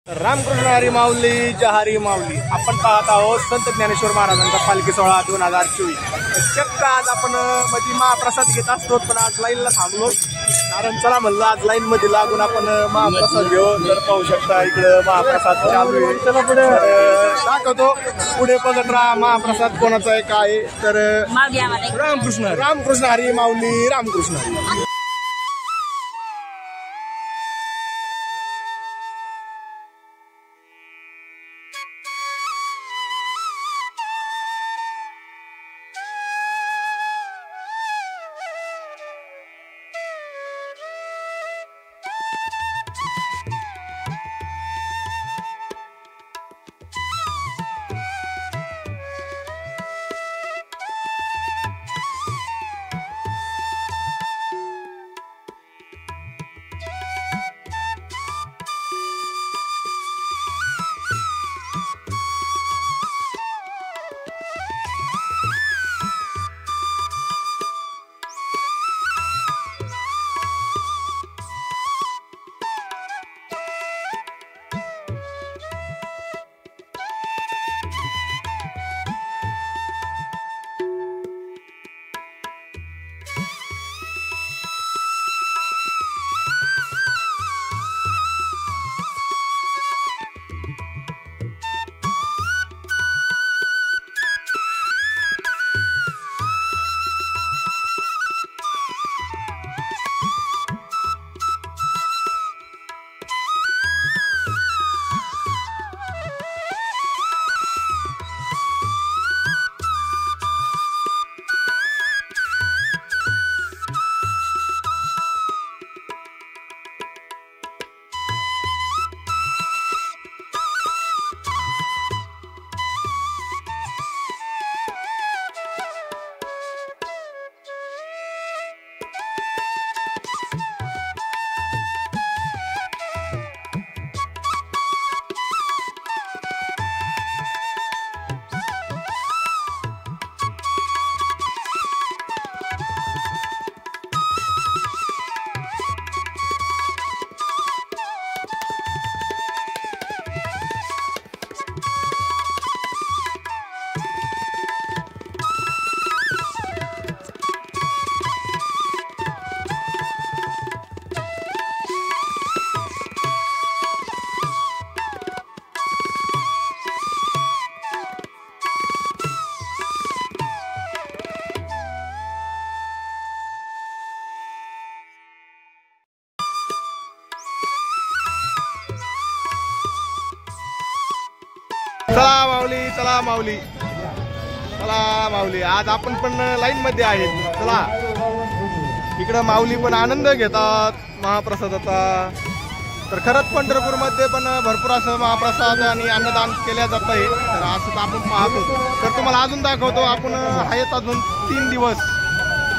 रामकृष्ण हरी माऊली जहारी माऊली आपण पाहत आहोत संत ज्ञानेश्वर महाराजांचा पालखी सोहळा 2024। चक्क आज आपण मध्ये महाप्रसाद घेत असतो, पण आज लाईनला थांबलो कारण चला म्हणलं आज लाईन मध्ये लागून आपण महाप्रसाद घेऊ। तर पाहू शकता इकडं महाप्रसाद चालू आहे। चला पुढे दाखवतो, पुढे बघत राहा महाप्रसाद कोणाचा आहे काय। तर रामकृष्ण हरी माऊली रामकृष्ण हरी। चला माऊली चला माऊली चला माऊली, आज आपण पण लाईन मध्ये आहेत। चला इकडं माऊली पण आनंद घेतात महाप्रसादाचा। तर खरंच पंढरपूर मध्ये पण भरपूर असं महाप्रसाद आणि अन्नदान केल्या जात आहे। तर असं आपण पाहतो, तर तुम्हाला अजून दाखवतो। आपण आहेत अजून 3 दिवस,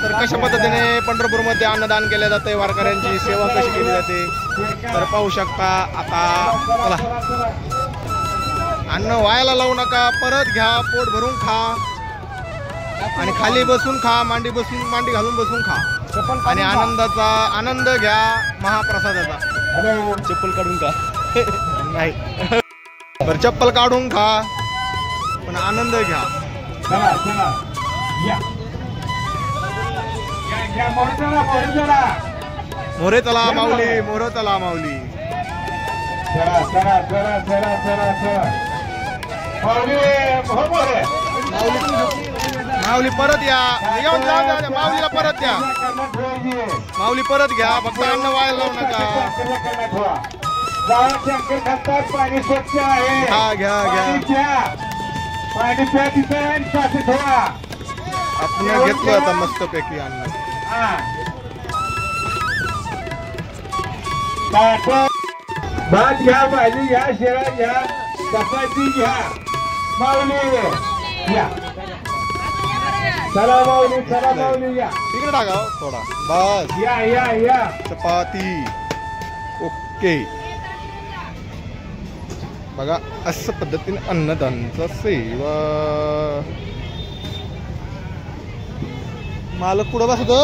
तर कशा पद्धतीने पंढरपूर मध्ये अन्नदान केल्या जाते, वारकऱ्यांची सेवा कशी केली जाते तर पाहू शकता। आता चला अन्न वायाला लावू नका, परत घ्या, पोट भरून खा आणि खाली बसून खा, मांडी घालून बसून खा आणि आनंदाचा आनंद घ्या महाप्रसादाचा। चप्पल काढून खा नाही, बरं चप्पल काढून खा पण आनंद घ्या। मोरे चला माऊली, मोरे चला माऊली। माऊली परत या, येऊन जा माऊलीला परत या, माऊली परत घ्या, फक्त अन्न वाया लावू नका। पाणी स्वच्छ आहे, हा घ्या घ्या, पाणी प्या तिथे आपण घेतलं आता मस्त पैकी अन्न। भात घ्या, भाजी घ्या, शिरा घ्या, चपाती घ्या, माऊली या, चला माऊली चला माऊली या, तिकडे टाका थोडा बस, या या या, चपाती ओके। बघा अशा पद्धतीने अन्नदानचा सेवा। मालक पुढं बसतो।